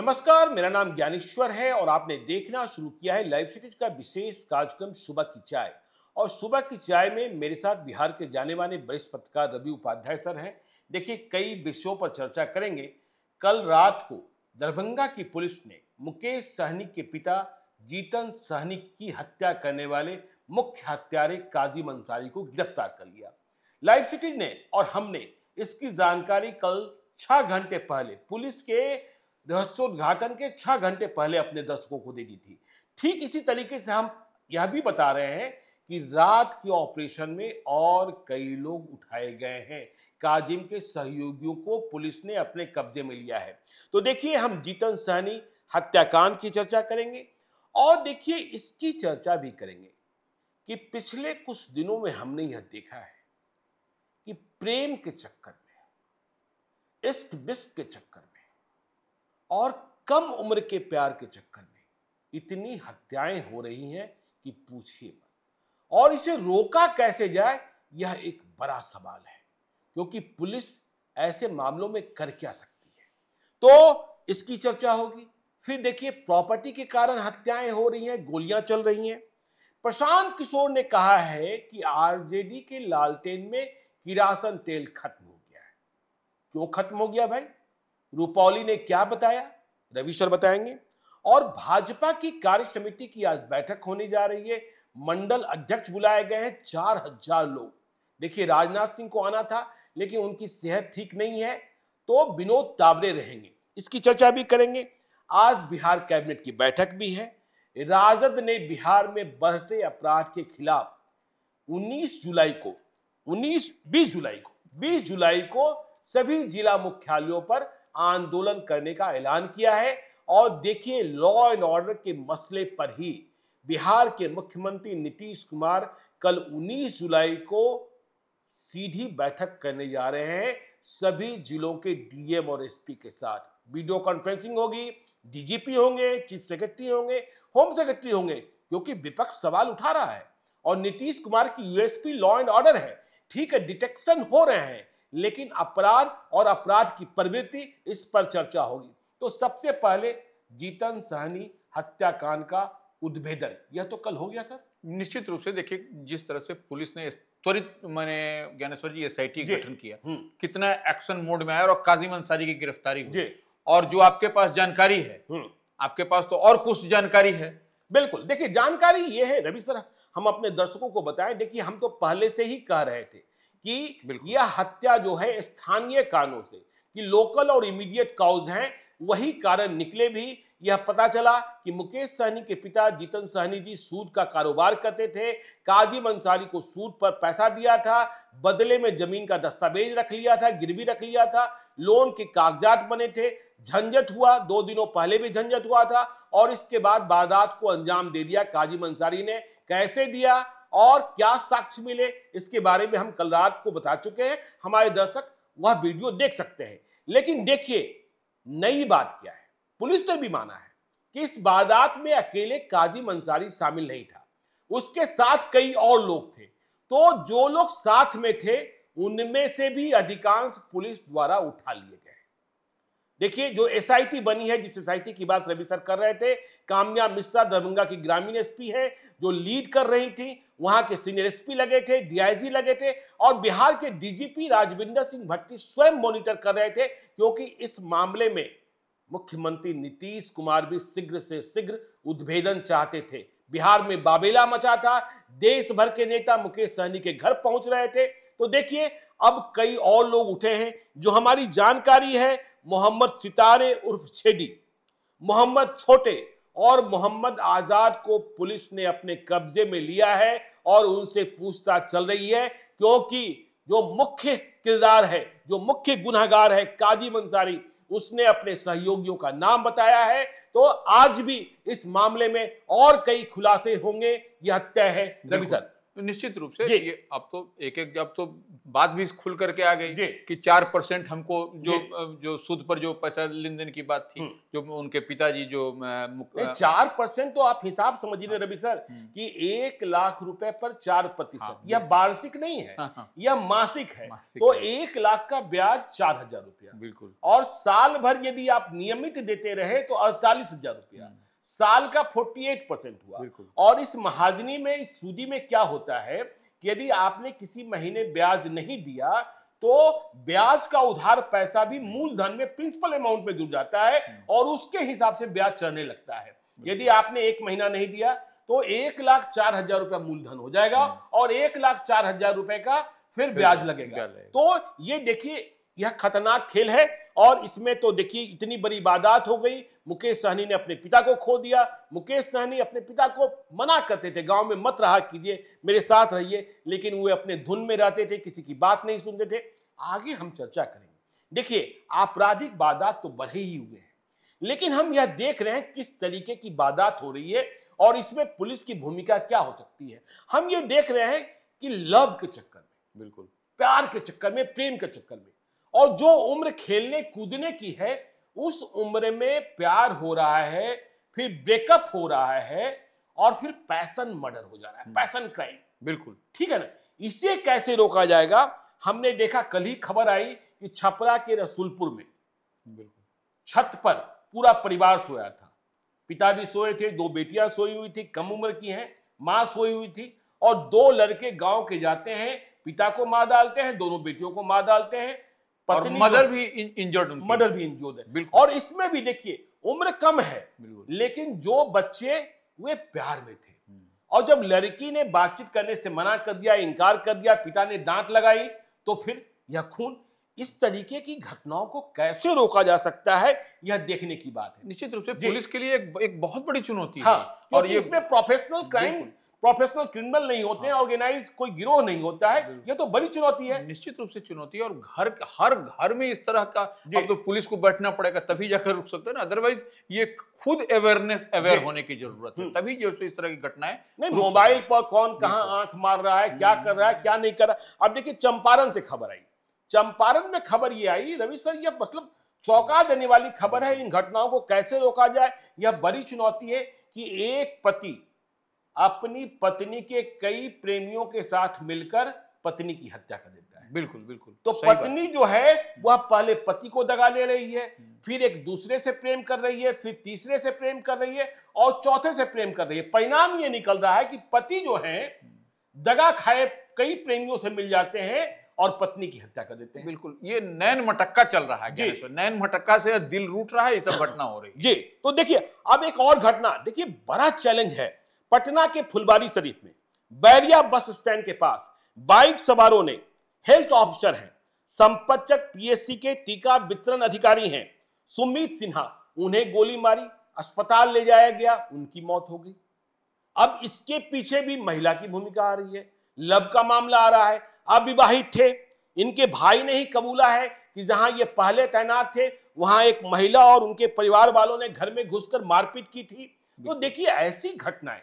नमस्कार, मेरा नाम ज्ञानेश्वर है और आपने देखना शुरू किया है लाइव सिटीज का विशेष कार्यक्रम सुबह की चाय। और सुबह की चाय में मेरे साथ बिहार के जाने माने वरिष्ठ पत्रकार रवि उपाध्याय सर हैं। देखिए, कई विषयों पर चर्चा करेंगे। कल रात को दरभंगा की पुलिस ने मुकेश सहनी के पिता जीतन सहनी की हत्या करने वाले मुख्य हत्यारे काजिम अंसारी को गिरफ्तार कर लिया। लाइव सिटीज ने और हमने इसकी जानकारी कल 6 घंटे पहले पुलिस के रहस्योद्घाटन के 6 घंटे पहले अपने दर्शकों को दे दी थी। ठीक इसी तरीके से हम यह भी बता रहे हैं कि रात के ऑपरेशन में और कई लोग उठाए गए हैं। काजिम के सहयोगियों को पुलिस ने अपने कब्जे में लिया है। तो देखिए, हम जीतन सहनी हत्याकांड की चर्चा करेंगे और देखिए इसकी चर्चा भी करेंगे कि पिछले कुछ दिनों में हमने यह देखा है कि प्रेम के चक्कर में, इश्क विश्क के चक्कर में और कम उम्र के प्यार के चक्कर में इतनी हत्याएं हो रही हैं कि पूछिए मत। और इसे रोका कैसे जाए, यह एक बड़ा सवाल है, क्योंकि पुलिस ऐसे मामलों में कर क्या सकती है। तो इसकी चर्चा होगी। फिर देखिए, प्रॉपर्टी के कारण हत्याएं हो रही हैं, गोलियां चल रही हैं। प्रशांत किशोर ने कहा है कि आरजेडी के लालटेन में किरासन तेल खत्म हो गया है। क्यों खत्म हो गया भाई? रूपौली ने क्या बताया, रवि सर बताएंगे। और भाजपा की कार्य समिति की आज बैठक होने जा रही है। मंडल अध्यक्ष बुलाए गए हैं, 4000 लोग। देखिए, राजनाथ सिंह को आना था लेकिन उनकी सेहत ठीक नहीं है, तो विनोद तावड़े रहेंगे। इसकी चर्चा भी करेंगे। आज बिहार कैबिनेट की बैठक भी है। राजद ने बिहार में बढ़ते अपराध के खिलाफ 20 जुलाई को सभी जिला मुख्यालयों पर आंदोलन करने का ऐलान किया है। और देखिए, लॉ एंड ऑर्डर के मसले पर ही बिहार के मुख्यमंत्री नीतीश कुमार कल 19 जुलाई को सीधी बैठक करने जा रहे हैं सभी जिलों के डीएम और एसपी के साथ। वीडियो कॉन्फ्रेंसिंग होगी, डीजीपी होंगे, चीफ सेक्रेटरी होंगे, होम सेक्रेटरी होंगे, क्योंकि विपक्ष सवाल उठा रहा है। और नीतीश कुमार की यूएसपी लॉ एंड ऑर्डर है। ठीक है, डिटेक्शन हो रहे हैं, लेकिन अपराध और अपराध की प्रवृत्ति, इस पर चर्चा होगी। तो सबसे पहले जीतन सहनी हत्याकांड का उद्भेदन, यह तो कल हो गया सर। निश्चित रूप से देखिए, जिस तरह से पुलिस ने त्वरित ज्ञानेश्वर जी एसआईटी गठन किया, कितना एक्शन मोड में आया और काजिम अंसारी की गिरफ्तारी हुई। और जो आपके पास जानकारी है, आपके पास तो और कुछ जानकारी है। बिल्कुल, देखिए जानकारी ये है रवि सर, हम अपने दर्शकों को बताएं। देखिए, हम तो पहले से ही कह रहे थे कि यह हत्या जो है स्थानीय कारणों से, कि लोकल और इमीडिएट कॉज हैं, वही कारण निकले भी। यह पता चला कि मुकेश सहनी के पिता जीतन सहनी जी सूद का कारोबार करते थे। काजिम अंसारी को सूद पर पैसा दिया था, बदले में जमीन का दस्तावेज रख लिया था, गिरवी रख लिया था, लोन के कागजात बने थे। झंझट हुआ, 2 दिनों पहले भी झंझट हुआ था और इसके बाद वारदात को अंजाम दे दिया काजिम अंसारी ने। कैसे दिया और क्या साक्ष्य मिले, इसके बारे में हम कल रात को बता चुके हैं। हमारे दर्शक वह वीडियो देख सकते हैं। लेकिन देखिए, नई बात क्या है, पुलिस ने भी माना है कि इस वारदात में अकेले काजिम अंसारी शामिल नहीं था, उसके साथ कई और लोग थे। तो जो लोग साथ में थे उनमें से भी अधिकांश पुलिस द्वारा उठा लिए गए। देखिए, जो एसआईटी बनी है, जिस एसआईटी की बात रवि सर कर रहे थे, काम्या मिश्रा दरभंगा की ग्रामीण एसपी है जो लीड कर रही थी। वहां के सीनियर एसपी लगे थे, डीआईजी लगे थे और बिहार के डीजीपी राजविंदर सिंह भट्टी स्वयं मॉनिटर कर रहे थे, क्योंकि इस मामले में मुख्यमंत्री नीतीश कुमार भी शीघ्र से शीघ्र उद्भेदन चाहते थे। बिहार में बाबेला मचा था, देश भर के नेता मुकेश सहनी के घर पहुंच रहे थे। तो देखिए, अब कई और लोग उठे हैं। जो हमारी जानकारी है, मोहम्मद सितारे उर्फ छेदी, मोहम्मद छोटे और मोहम्मद आजाद को पुलिस ने अपने कब्जे में लिया है और उनसे पूछताछ चल रही है, क्योंकि जो मुख्य किरदार है, जो मुख्य गुनहगार है काजिम अंसारी, उसने अपने सहयोगियों का नाम बताया है। तो आज भी इस मामले में और कई खुलासे होंगे, यह तय है रवि सर। निश्चित रूप से ये अब तो एक अब तो बात भी खुल करके आ गई कि 4% हमको जो सूद पर जो पैसा लेन देन की बात थी, जो उनके पिताजी जो 4% तो आप हिसाब समझिए रवि सर कि 1 लाख रुपए पर 4%, यह वार्षिक नहीं है, यह मासिक है। तो 1 लाख का ब्याज 4,000 रुपया, बिल्कुल। और साल भर यदि आप नियमित देते रहे तो 48,000 रुपया, साल का 48% हुआ। और इस महाजनी में, इस सूदी में क्या होता है कि यदि आपने किसी महीने ब्याज नहीं दिया तो ब्याज का उधार पैसा भी मूलधन में, प्रिंसिपल अमाउंट में जुड़ जाता है और उसके हिसाब से ब्याज चढ़ने लगता है। यदि आपने 1 महीना नहीं दिया तो 1,04,000 रुपया मूलधन हो जाएगा और 1,04,000 रुपए का फिर ब्याज लगेगा। तो ये देखिए, यह खतरनाक खेल है। और इसमें तो देखिए इतनी बड़ी वारदात हो गई। मुकेश सहनी ने अपने पिता को खो दिया। मुकेश सहनी अपने पिता को मना करते थे, गांव में मत रहा कीजिए, मेरे साथ रहिए, लेकिन वे अपने धुन में रहते थे, किसी की बात नहीं सुनते थे। आगे हम चर्चा करेंगे। देखिए, आपराधिक वारदात तो बढ़े ही हुए हैं, लेकिन हम यह देख रहे हैं किस तरीके की वारदात हो रही है और इसमें पुलिस की भूमिका क्या हो सकती है। हम ये देख रहे हैं कि लव के चक्कर में, बिल्कुल प्यार के चक्कर में, प्रेम के चक्कर में, और जो उम्र खेलने कूदने की है उस उम्र में प्यार हो रहा है, फिर ब्रेकअप हो रहा है और फिर पैशन मर्डर हो जा रहा है, पैशन क्राइम। बिल्कुल ठीक है ना। इसे कैसे रोका जाएगा? हमने देखा, कल ही खबर आई कि छपरा के रसूलपुर में बिल्कुल छत पर पूरा परिवार सोया था। पिता भी सोए थे, 2 बेटियां सोई हुई थी, कम उम्र की हैं, मां सोई हुई थी, और 2 लड़के गांव के जाते हैं, पिता को मार डालते हैं, दोनों बेटियों को मार डालते हैं, पत्नी मदर भी इंजर्ड है। और इसमें भी देखिए उम्र कम है, लेकिन जो बच्चे वे प्यार में थे, और जब लड़की ने बातचीत करने से मना कर दिया, इनकार कर दिया, पिता ने डांट लगाई, तो फिर यह खून। इस तरीके की घटनाओं को कैसे रोका जा सकता है, यह देखने की बात है। निश्चित रूप से पुलिस के लिए एक बहुत बड़ी चुनौती है। और ये इसमें प्रोफेशनल क्राइम, प्रोफेशनल क्रिमिनल नहीं होते हैं, ऑर्गेनाइज कोई गिरोह नहीं होता है, ये तो बड़ी चुनौती है। निश्चित रूप से चुनौती है। और हर घर में इस तरह का, अब तो पुलिस को बैठना पड़ेगा तभी जाकर रुक सकते हैं ना, अदरवाइज ये खुद अवेयर होने की जरूरत है, तभी जो इस तरह की घटनाएं नहीं। मोबाइल पर कौन कहां आंख मार रहा है, क्या कर रहा है, क्या नहीं कर रहा। अब देखिए, चंपारण से खबर आई, चंपारण में खबर ये आई रवि सर, यह मतलब चौंका देने वाली खबर है। इन घटनाओं को कैसे रोका जाए, यह बड़ी चुनौती है कि एक पति अपनी पत्नी के कई प्रेमियों के साथ मिलकर पत्नी की हत्या कर देता है। बिल्कुल बिल्कुल। तो पत्नी जो है वह पहले पति को दगा ले रही है, फिर एक दूसरे से प्रेम कर रही है, फिर तीसरे से प्रेम कर रही है और चौथे से प्रेम कर रही है। परिणाम ये निकल रहा है कि पति जो है दगा खाए कई प्रेमियों से मिल जाते हैं और पत्नी की हत्या कर देते हैं। बिल्कुल, ये नैन मटक्का चल रहा है। नैन मटक्का से दिल रूठ रहा है, ये सब घटना हो रही है। जी, तो देखिए अब एक और घटना, देखिए बड़ा चैलेंज है। पटना के फुलवारी शरीफ में बैरिया बस स्टैंड के पास बाइक सवारों ने, हेल्थ ऑफिसर हैं, संपतचक पीएससी के टीका वितरण अधिकारी हैं, सुमित सिन्हा, उन्हें गोली मारी, अस्पताल ले जाया गया, उनकी मौत हो गई। अब इसके पीछे भी महिला की भूमिका आ रही है। लव का मामला आ रहा है, अविवाहित थे, इनके भाई ने ही कबूला है कि जहां ये पहले तैनात थे वहां एक महिला और उनके परिवार वालों ने घर में घुसकर मारपीट की थी। तो देखिए ऐसी घटनाएं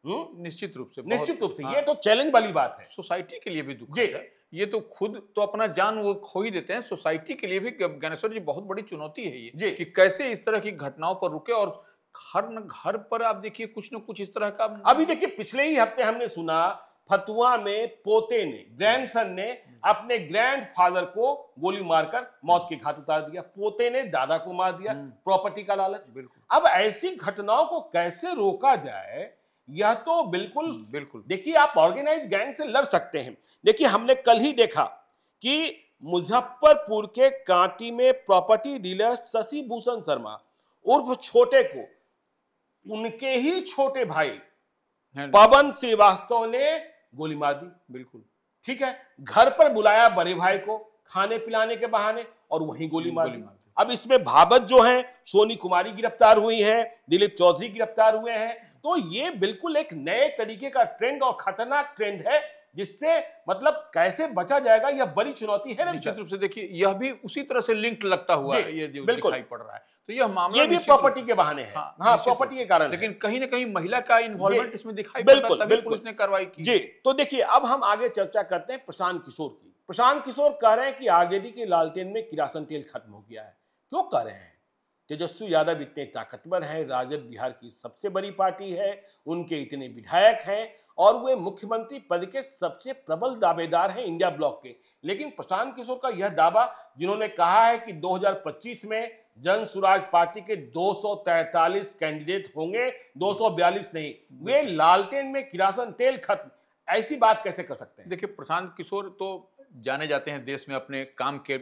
निश्चित रूप से ये तो चैलेंज वाली बात है। सोसाइटी के लिए भी दुख है। ये तो खुद तो अपना जान वो खो ही देते हैं, सोसाइटी के लिए भी ज्ञानेश्वर जी बहुत बड़ी चुनौती है ये कि कैसे इस तरह की घटनाओं पर रुके। और हर घर पर आप देखिए कुछ न कुछ इस तरह का। अभी देखिए पिछले ही हफ्ते हमने सुना फतुहा में पोते ने, ग्रैंडसन ने अपने ग्रैंडफादर को गोली मारकर मौत के घाट उतार दिया। पोते ने दादा को मार दिया, प्रॉपर्टी का लालच। अब ऐसी घटनाओं को कैसे रोका जाए, यह तो बिल्कुल देखिए, आप ऑर्गेनाइज गैंग से लड़ सकते हैं। देखिए हमने कल ही देखा कि मुजफ्फरपुर के कांटी में प्रॉपर्टी डीलर शशि भूषण शर्मा उर्फ छोटे को उनके ही छोटे भाई पवन श्रीवास्तव ने गोली मार दी। बिल्कुल ठीक है, घर पर बुलाया बड़े भाई को खाने पिलाने के बहाने और वहीं गोली मार दी। अब इसमें भाबत जो है, सोनी कुमारी गिरफ्तार हुई है, दिलीप चौधरी गिरफ्तार हुए हैं। तो ये बिल्कुल एक नए तरीके का ट्रेंड और खतरनाक ट्रेंड है जिससे मतलब कैसे बचा जाएगा, यह बड़ी चुनौती है। निश्चित रूप से देखिए, यह भी उसी तरह से लिंक्ड लगता हुआ ये जो दिखाई पड़ रहा है, तो यह मामला ये भी प्रॉपर्टी के बहाने है। हाँ, प्रॉपर्टी के कारण, लेकिन कहीं ना कहीं महिला का इन्वॉल्वमेंट इसमें दिखाई पड़ता है, तभी पुलिस ने कार्रवाई की। जी, तो देखिए अब हम आगे चर्चा करते हैं प्रशांत किशोर की। प्रशांत किशोर कह रहे हैं कि आरजेडी के लालटेन में किरोसिन तेल खत्म हो गया है। क्यों कह रहे हैं? तेजस्वी यादव इतने ताकतवर हैं, राजद बिहार की सबसे बड़ी पार्टी है, उनके इतने विधायक हैं और वे मुख्यमंत्री पद के सबसे प्रबल दावेदार हैं इंडिया ब्लॉक के। लेकिन प्रशांत किशोर का यह दावा, जिन्होंने कहा है कि 2025 में जन स्वराज पार्टी के 243 कैंडिडेट होंगे, 242 नहीं, वे लालटेन में किरोसिन तेल खत्म, ऐसी बात कैसे कर सकते हैं? देखिए, प्रशांत किशोर तो जाने जाते हैं देश में अपने काम के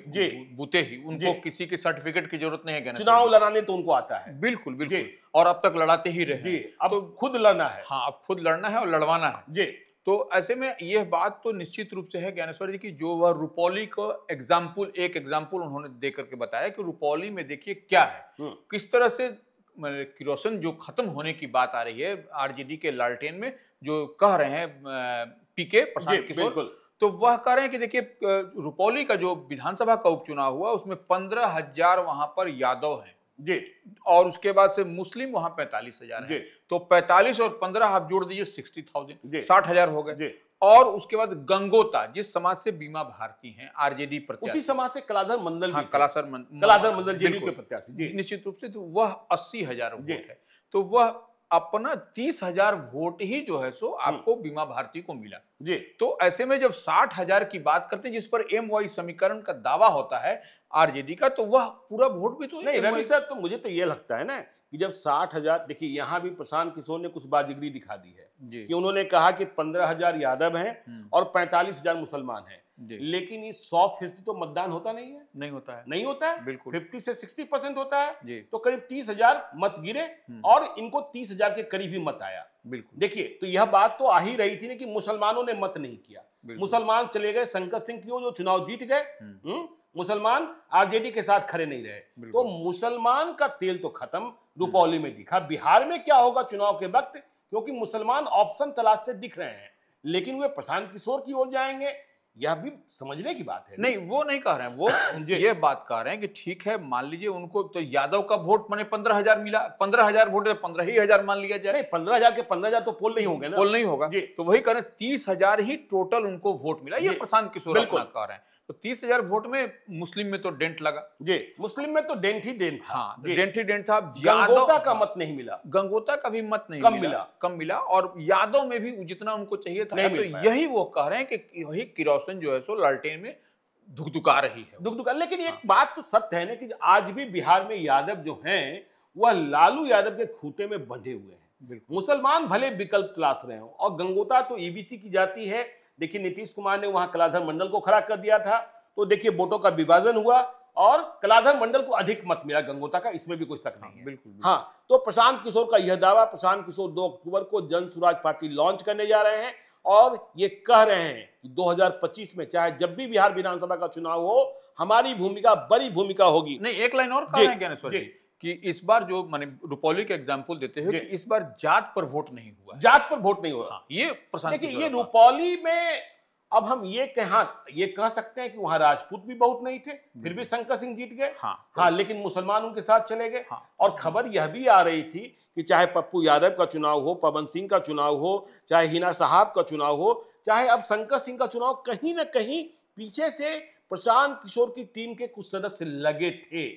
बूते ही, उनको किसी की सर्टिफिकेट की जरूरत नहीं है। चुनाव लड़ाने तो उनको आता है। बिल्कुल बिल्कुल, और अब तक लड़ाते ही रहे जी, अब तो खुद लड़ना है। हाँ, अब खुद लड़ना है और लड़वाना है जी। तो ऐसे में यह बात तो निश्चित रूप से है ज्ञानेश्वर जी की, जो वह रुपौली को एक एग्जाम्पल उन्होंने दे करके बताया कि रुपौली में देखिए क्या है, किस तरह से किरोसिन जो खत्म होने की बात आ रही है आरजेडी के लालटेन में, जो कह रहे हैं पीके प्रशांत किशोर, तो वह कह रहे हैं कि देखिए रुपौली का जो विधानसभा का उपचुनाव हुआ उसमें 15,000 वहां पर यादव हैं जी, और उसके बाद से मुस्लिम वहां 45,000 है, तो 45 और 15 आप जोड़ दीजिए 60,000, 60,000 हो गए। और उसके बाद गंगोता, जिस समाज से बीमा भारती हैं आरजेडी प्रत्याशी, उसी समाज से कलाधर मंडल, हाँ, कलाधर मंडल जेडीयू के प्रत्याशी, निश्चित रूप से, तो वह 80,000 वोट है, तो वह अपना 30,000 वोट ही जो है सो आपको बीमा भारती को मिला जी। तो ऐसे में जब 60,000 की बात करते हैं जिस पर MY समीकरण का दावा होता है आरजेडी का, तो वह पूरा वोट भी तो नहीं रवि सर, तो मुझे तो ये लगता है ना कि जब 60,000, देखिए यहाँ भी प्रशांत किशोर ने कुछ बाजिगरी दिखा दी है कि उन्होंने कहा कि 15,000 यादव हैं और 45,000 मुसलमान हैं, लेकिन ये 100% तो मतदान होता नहीं है, नहीं होता है, बिल्कुल 50 से 60% होता है, तो करीब 30,000 मत गिरे और इनको 30,000 के करीब ही मत आया। बिल्कुल देखिए, तो यह बात तो आ ही रही थी ना कि मुसलमानों ने मत नहीं किया, मुसलमान चले गए शंकर सिंह की ओर जो चुनाव जीत गए, मुसलमान आरजेडी के साथ खड़े नहीं रहे, तो मुसलमान का तेल तो खत्म रुपौली में दिखा। बिहार में क्या होगा चुनाव के वक्त, क्योंकि मुसलमान ऑप्शन तलाशते दिख रहे हैं, लेकिन वे प्रशांत किशोर की ओर जाएंगे, यह भी समझने की बात है। नहीं, वो नहीं कह रहे हैं, वो ये बात कह रहे हैं कि ठीक है, मान लीजिए उनको तो यादव का वोट माने 15,000 मिला, 15,000 वोट 15,000 मान लिया जाए, नहीं 15,000 के 15,000 तो पोल नहीं होंगे ना, पोल नहीं होगा, तो वही कह रहे हैं 30,000 ही टोटल उनको वोट मिला, ये प्रशांत किशोर अपना कह रहे हैं। तो 30,000 वोट में मुस्लिम में तो डेंट लगा, जी, मुस्लिम में तो डेंट ही डेंट था, हाँ, डेंट ही डेंट था। गंगोता का मत नहीं मिला, गंगोता का भी मत नहीं कम मिला, और यादव में भी जितना उनको चाहिए था, तो यही वो कह रहे हैं कि वही किरोसिन जो है सो लालटेन में धुकधुका रही है, लेकिन एक बात तो सत्य है ना कि आज भी बिहार में यादव जो हैं वह लालू यादव के खूंटे में बंधे हुए हैं। मुसलमान भले विकल्प तलाश रहे हो, और गंगोता तो ईबीसी की जाती है। देखिए, नीतीश कुमार ने वहां कलाधर मंडल को खड़ा कर दिया था, तो देखिए वोटों का विभाजन हुआ और कलाधर मंडल को अधिक मत मिला गंगोता का, इसमें भी कोई शक नहीं है। बिल्कुल। हाँ, तो प्रशांत किशोर का यह दावा, प्रशांत किशोर 2 अक्टूबर को जन स्वराज पार्टी लॉन्च करने जा रहे हैं और ये कह रहे हैं कि 2025 में चाहे जब भी बिहार विधानसभा का चुनाव हो, हमारी भूमिका बड़ी भूमिका होगी। नहीं, एक लाइन और कह रहे हैं ज्ञानेश्वर जी कि इस बार जो माने रुपौली का एग्जाम्पल देते हैं कि इस बार जात पर वोट नहीं हुआ, जात पर वोट नहीं हुआ। हाँ, ये प्रशांत देखिए, ये रुपौली में अब हम ये कह सकते हैं कि वहां राजपूत भी बहुत नहीं थे, फिर भी शंकर सिंह जीत गए। हाँ, लेकिन मुसलमान उनके साथ चले गए। और खबर यह भी आ रही थी कि चाहे पप्पू यादव का चुनाव हो, पवन सिंह का चुनाव हो, चाहे हिना साहब का चुनाव हो, चाहे अब शंकर सिंह का चुनाव, कहीं ना कहीं पीछे से प्रशांत किशोर की टीम के कुछ सदस्य लगे थे,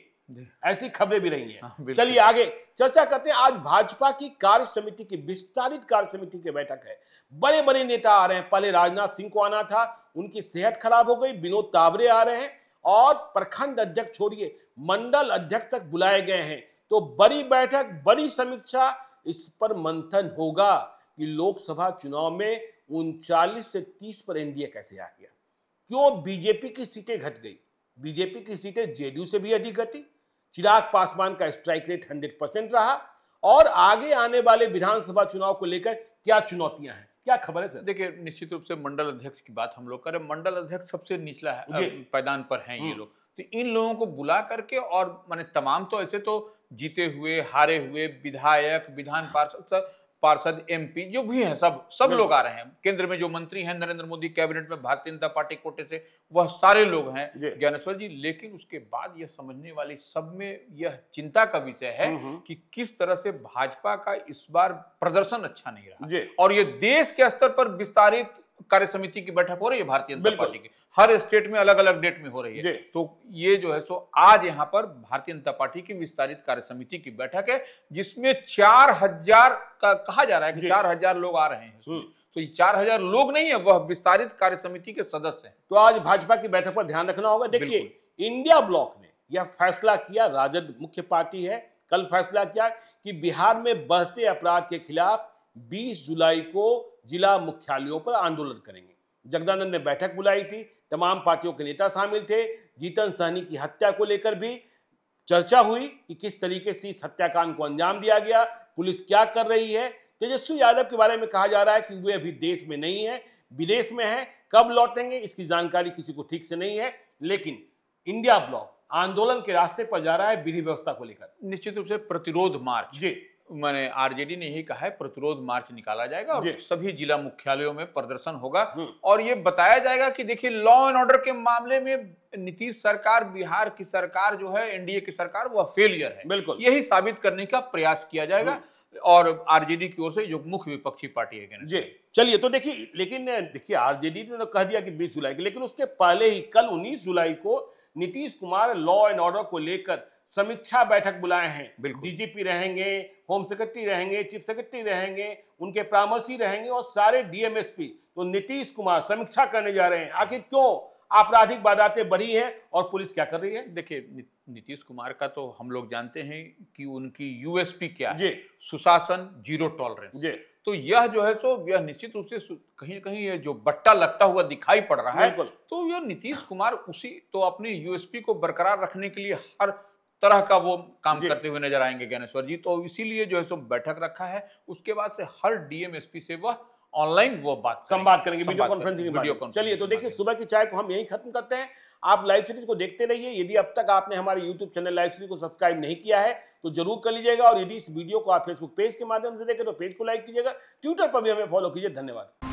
ऐसी खबरें भी रही हैं। चलिए आगे चर्चा करते हैं। आज भाजपा की कार्य समिति की विस्तारित कार्य समिति की बैठक है, बड़े बड़े नेता आ रहे हैं। पहले राजनाथ सिंह को आना था, उनकी सेहत खराब हो गई, विनोद तावरे आ रहे हैं और प्रखंड अध्यक्ष छोड़िए मंडल अध्यक्ष तक बुलाए गए हैं। तो बड़ी बैठक, बड़ी समीक्षा, इस पर मंथन होगा कि लोकसभा चुनाव में 39 से 30 पर एनडीए कैसे आ गया, क्यों बीजेपी की सीटें घट गई, बीजेपी की सीटें जेडीयू से भी अधिक घटी, चिराग पासवान का स्ट्राइक रेट 100% रहा, और आगे आने वाले विधानसभा चुनाव को लेकर क्या चुनौतियां हैं, क्या खबर है सर? देखिए, निश्चित रूप से मंडल अध्यक्ष की बात हम लोग करें, मंडल अध्यक्ष सबसे निचला है, पायदान पर हैं ये लोग, तो इन लोगों को बुला करके, और माने तमाम तो ऐसे तो जीते हुए हारे हुए विधायक, विधान पार्षद पार्षद, एमपी जो भी हैं, सब लोग आ रहे हैं। केंद्र में जो मंत्री हैं नरेंद्र मोदी कैबिनेट में भारतीय जनता पार्टी कोटे से, वह सारे लोग हैं ज्ञानेश्वर जी। लेकिन उसके बाद यह समझने वाली, सब में यह चिंता का विषय है कि किस तरह से भाजपा का इस बार प्रदर्शन अच्छा नहीं रहा। और ये देश के स्तर पर विस्तारित कार्य समिति की बैठक हो रही है भारतीय जनता पार्टी की, हर स्टेट में अलग अलग डेट में हो रही है। तो ये जो है सो आज यहाँ पर भारतीय जनता पार्टी की विस्तारित कार्य समिति की बैठक है, जिसमें 4000 का कहा जा रहा है कि 4000 लोग आ रहे हैं। तो ये 4000 लोग नहीं है, वह विस्तारित कार्य समिति के सदस्य हैं। तो आज भाजपा की बैठक पर ध्यान रखना होगा। देखिए, इंडिया ब्लॉक ने यह फैसला किया, राजद मुख्य पार्टी है, कल फैसला किया कि बिहार में बढ़ते अपराध के खिलाफ 20 जुलाई को जिला मुख्यालयों पर आंदोलन करेंगे। जगदानंद ने बैठक बुलाई थी, तमाम पार्टियों के नेता शामिल थे। जीतन सहनी की हत्या को लेकर भी चर्चा हुई कि किस तरीके से इस हत्याकांड को अंजाम दिया गया, पुलिस क्या कर रही है। तेजस्वी यादव के बारे में कहा जा रहा है कि वे अभी देश में नहीं है, विदेश में है, कब लौटेंगे इसकी जानकारी किसी को ठीक से नहीं है। लेकिन इंडिया ब्लॉक आंदोलन के रास्ते पर जा रहा है विधि व्यवस्था को लेकर। निश्चित रूप से प्रतिरोध मार्च, मैंने आरजेडी ने यही कहा है, प्रतिरोध मार्च निकाला जाएगा और सभी जिला मुख्यालयों में प्रदर्शन होगा। और ये बताया जाएगा कि देखिए, लॉ एंड ऑर्डर के मामले में नीतीश सरकार, बिहार की सरकार जो है, एनडीए की सरकार, वह फेलियर है। बिल्कुल, यही साबित करने का प्रयास किया जाएगा और आरजेडी की ओर से जो मुख्य विपक्षी पार्टी है जी। चलिए, तो देखिए, लेकिन देखिए आरजेडी ने तो कह दिया कि 20 जुलाई की, लेकिन उसके पहले ही कल 19 जुलाई को Nitish Kumar law and order को लेकर समीक्षा बैठक बुलाए हैं। डीजीपी रहेंगे, होम सेक्रेटरी रहेंगे, चीफ सेक्रेटरी रहेंगे, उनके परामर्शी रहेंगे और सारे डीएमएसपी। तो नीतीश कुमार समीक्षा करने जा रहे हैं, आखिर क्यों आपराधिक वारदातें बढ़ी हैं और पुलिस क्या कर रही है। देखिए, नीतीश कुमार का तो हम लोग जानते हैं कि उनकी यूएसपी क्या है, सुशासन, जीरो टॉलरेंस। तो यह जो है सो यह निश्चित रूप से कहीं न कहीं ये जो बट्टा लगता हुआ दिखाई पड़ रहा है, तो यह नीतीश कुमार उसी तो अपनी यूएसपी को बरकरार रखने के लिए हर तरह का वो काम करते हुए नजर आएंगे ज्ञानेश्वर जी। तो इसीलिए जो है सो बैठक रखा है, उसके बाद से हर डीएमएसपी से वह ऑनलाइन वो संवाद करेंगे, वीडियो कॉन्फ्रेंसिंग। चलिए, तो देखिए, सुबह की चाय को हम यही खत्म करते हैं। आप लाइव सीरीज को देखते रहिए। यदि अब तक आपने हमारे यूट्यूब चैनल लाइव सीरीज को सब्सक्राइब नहीं किया है तो जरूर कर लीजिएगा। और यदि इस वीडियो को आप फेसबुक पेज के माध्यम से देखें तो पेज को लाइक कीजिएगा, ट्विटर पर भी हमें फॉलो कीजिए। धन्यवाद।